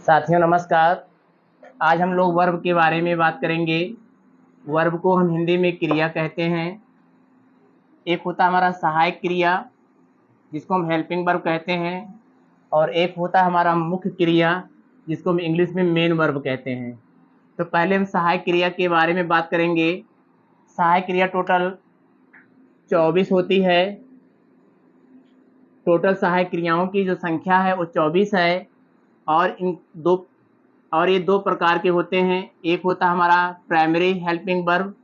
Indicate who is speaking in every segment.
Speaker 1: साथियों नमस्कार। आज हम लोग वर्ब के बारे में बात करेंगे। वर्ब को हम हिंदी में क्रिया कहते हैं। एक होता हमारा सहायक क्रिया जिसको हम हेल्पिंग वर्ब कहते हैं, और एक होता हमारा मुख्य क्रिया जिसको हम इंग्लिश में मेन वर्ब कहते हैं। तो पहले हम सहायक क्रिया के बारे में बात करेंगे। सहायक क्रिया टोटल 24 होती है। टोटल सहायक क्रियाओं की जो संख्या है वो 24 है, और ये दो प्रकार के होते हैं। एक होता हमारा प्राइमरी हेल्पिंग वर्ब,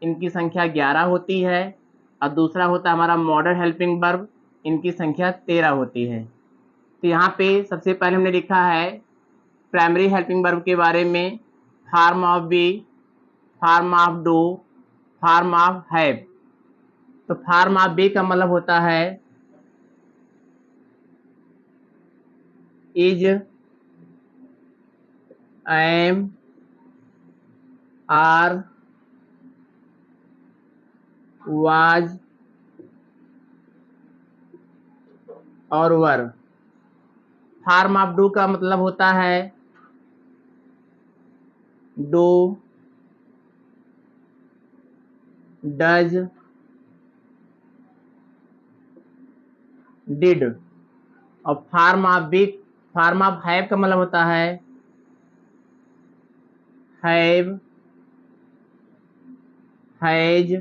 Speaker 1: इनकी संख्या 11 होती है, और दूसरा होता हमारा मॉडर्न हेल्पिंग वर्ब, इनकी संख्या 13 होती है। तो यहाँ पे सबसे पहले हमने लिखा है प्राइमरी हेल्पिंग वर्ब के बारे में, form of be, form of do, form of have. तो फार्म ऑफ बी का मतलब होता है इज, एम, आर, वाज और वर। फार्म ऑफ डू का मतलब होता है डू, डज, डिड। और फार्म ऑफ हैव का मतलब होता है हैव, हैज,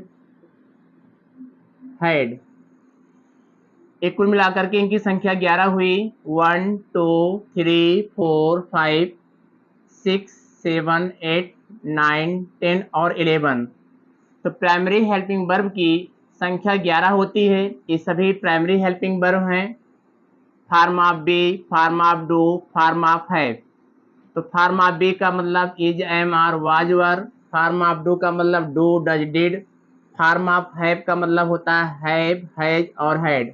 Speaker 1: हैड। एक कुल मिलाकर के इनकी संख्या 11 हुई। 1 2 3 4 5 6 7 8 9 10 और 11। तो प्राइमरी हेल्पिंग वर्ब की संख्या 11 होती है। ये सभी प्राइमरी हेल्पिंग वर्ब हैं। Form of be, form of do, form of have. तो फार्म ऑफ बी का मतलब is, am, are, was, were. Form of do का मतलब do, does, did. Form of have का मतलब होता है हैव, हैज और हैड।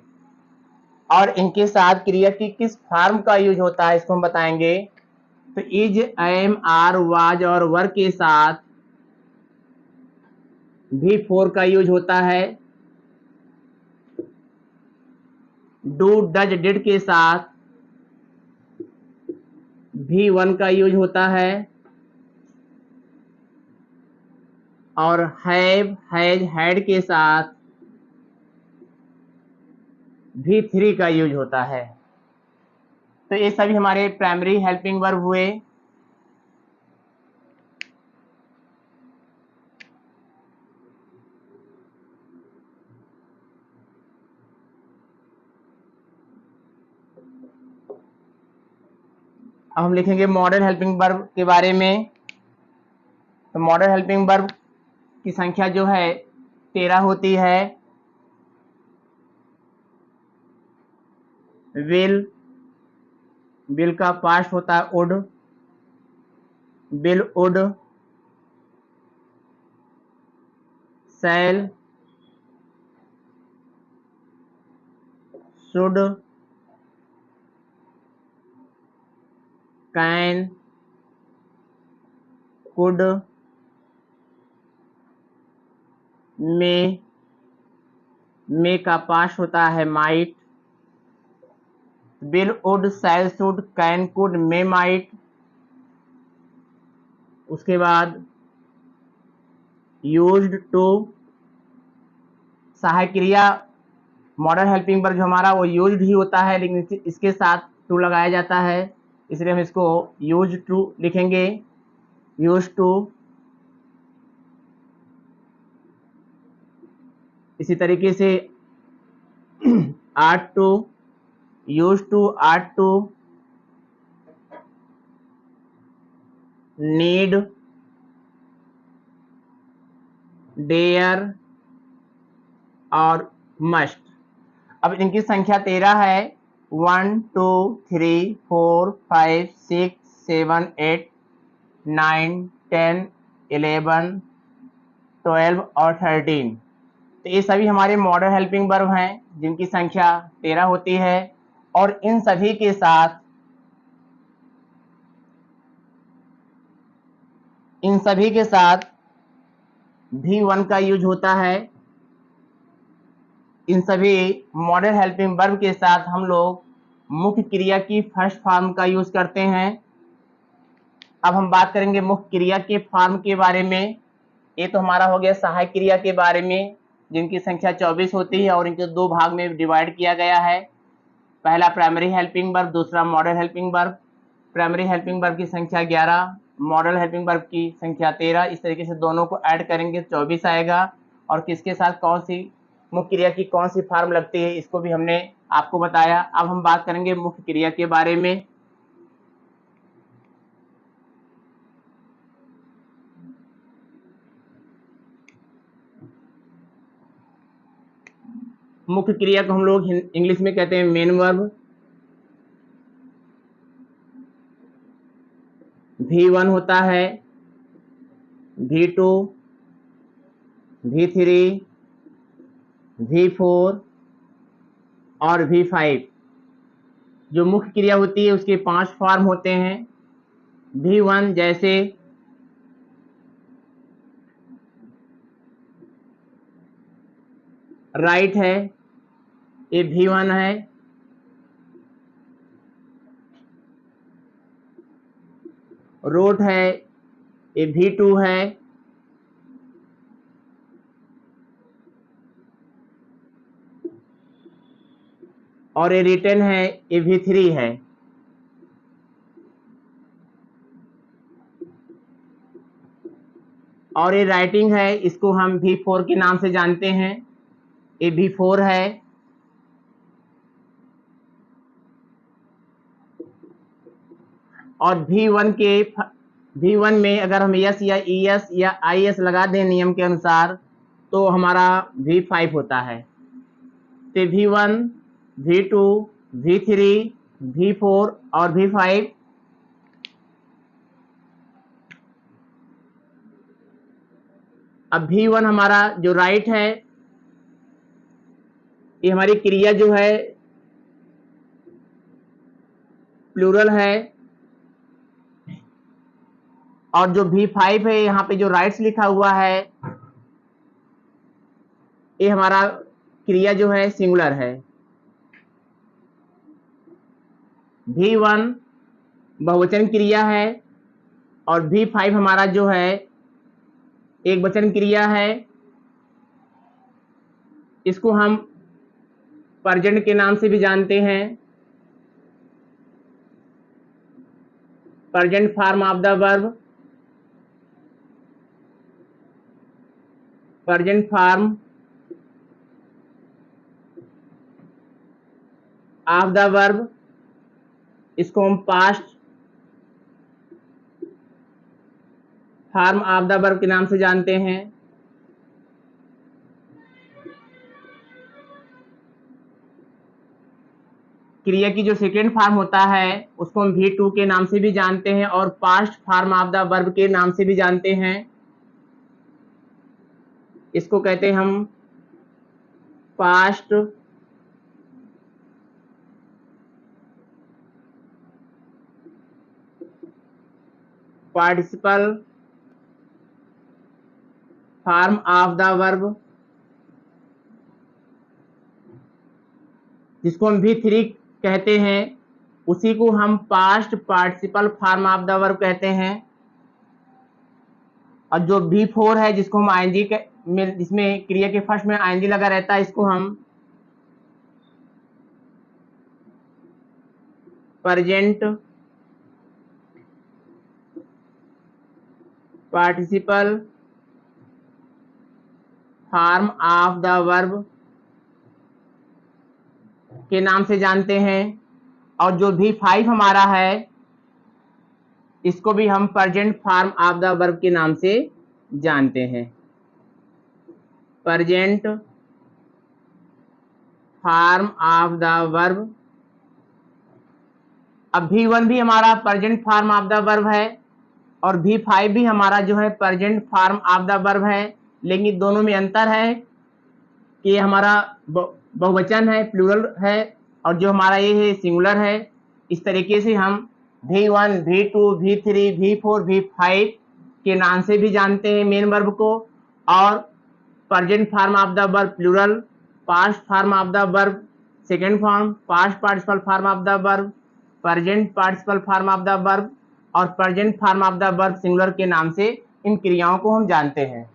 Speaker 1: और इनके साथ क्रिया की किस फार्म का यूज होता है इसको हम बताएंगे। तो इज, एम, आर, वाज और वर के साथ भी फोर का यूज होता है। डू, डज, डिड के साथ भी वन का यूज होता है, और हैव, हैज, हैड के साथ भी थ्री का यूज होता है। तो ये सभी हमारे प्राइमरी हेल्पिंग वर्ब हुए। अब हम लिखेंगे मॉडर्न हेल्पिंग वर्ब के बारे में। तो मॉडर्न हेल्पिंग वर्ब की संख्या जो है 13 होती है। विल का पास्ट होता है would, will, would. Shall, should, can, could, may का पास्ट होता है might. Will, would, shall, should, can, could, may, might. उसके बाद यूज्ड टू, सहायक क्रिया मॉडर्न हेल्पिंग वर्ब जो हमारा वो यूज्ड ही होता है, लेकिन इसके साथ टू लगाया जाता है, इसलिए हम इसको यूज टू लिखेंगे। Used to. इसी तरीके से ought to, used to, ought to, need, dare और मस्ट। अब इनकी संख्या 13 है। 1 2 3 4 5 6 7 8 9 10 11 12 और 13। तो ये सभी हमारे मॉडर्न हेल्पिंग वर्ब हैं जिनकी संख्या 13 होती है, और इन सभी के साथ भी वन का यूज होता है। इन सभी मॉडर्न हेल्पिंग वर्ब के साथ हम लोग मुख्य क्रिया की फर्स्ट फॉर्म का यूज करते हैं। अब हम बात करेंगे मुख्य क्रिया के फॉर्म के बारे में। ये तो हमारा हो गया सहायक क्रिया के बारे में, जिनकी संख्या 24 होती है और इनको दो भाग में डिवाइड किया गया है। पहला प्राइमरी हेल्पिंग वर्ब, दूसरा model helping verb. Primary helping verb की संख्या 11, मॉडल हेल्पिंग वर्ब की संख्या 13। इस तरीके से दोनों को ऐड करेंगे 24 आएगा। और किसके साथ कौन सी मुख्य क्रिया की कौन सी फॉर्म लगती है इसको भी हमने आपको बताया। अब हम बात करेंगे मुख्य क्रिया के बारे में। मुख्य क्रिया को हम लोग इंग्लिश में कहते हैं मेन वर्ब। V1 होता है, V2, V3, V4 और V5। जो मुख्य क्रिया होती है उसके 5 फॉर्म होते हैं। V1 जैसे राइट है, ये V1 है। रोट है, ये V2 है। और ये रिटर्न है, ये V3 है। और ये राइटिंग है, इसको हम V4 के नाम से जानते हैं, ये V4 है। और V1 में अगर हम यस या ES या IS लगा दें नियम के अनुसार तो हमारा V5 होता है। तो V1, V2, V3, V4 और V5। अब V1 हमारा जो राइट है, ये हमारी क्रिया जो है प्लूरल है। और जो V5 है, यहाँ पे जो राइट्स लिखा हुआ है, ये हमारा क्रिया जो है सिंगुलर है। V1 बहुवचन क्रिया है और V5 हमारा जो है एक वचन क्रिया है। इसको हम प्रेजेंट के नाम से भी जानते हैं, present form of the verb. Present form of the verb, इसको हम past form of the verb के नाम से जानते हैं। क्रिया की जो सेकेंड फॉर्म होता है उसको हम V2 के नाम से भी जानते हैं और past form of the verb के नाम से भी जानते हैं। इसको कहते हैं हम past participle form of the verb, जिसको हम V3 कहते हैं, उसी को हम past participle form of the verb कहते हैं। और जो V4 है, जिसको हम ING में, जिसमें क्रिया के फर्स्ट में ING लगा रहता है, इसको हम present participle form of the verb के नाम से जानते हैं। और जो V5 हमारा है, इसको भी हम present form of the verb के नाम से जानते हैं। Present form of the verb. अब V1 भी हमारा present form of the verb है और V5 भी हमारा जो है present form of the verb है, लेकिन दोनों में अंतर है कि ये हमारा बहुवचन है, प्लूरल है, और जो हमारा ये है सिंगुलर है। इस तरीके से हम V1, V2, V3, V4, V5 के नाम से भी जानते हैं मेन वर्ब को। और present form of the verb plural, past form of the verb second form, past participle form of the verb, present participle form of the verb और present form of the verb singular के नाम से इन क्रियाओं को हम जानते हैं।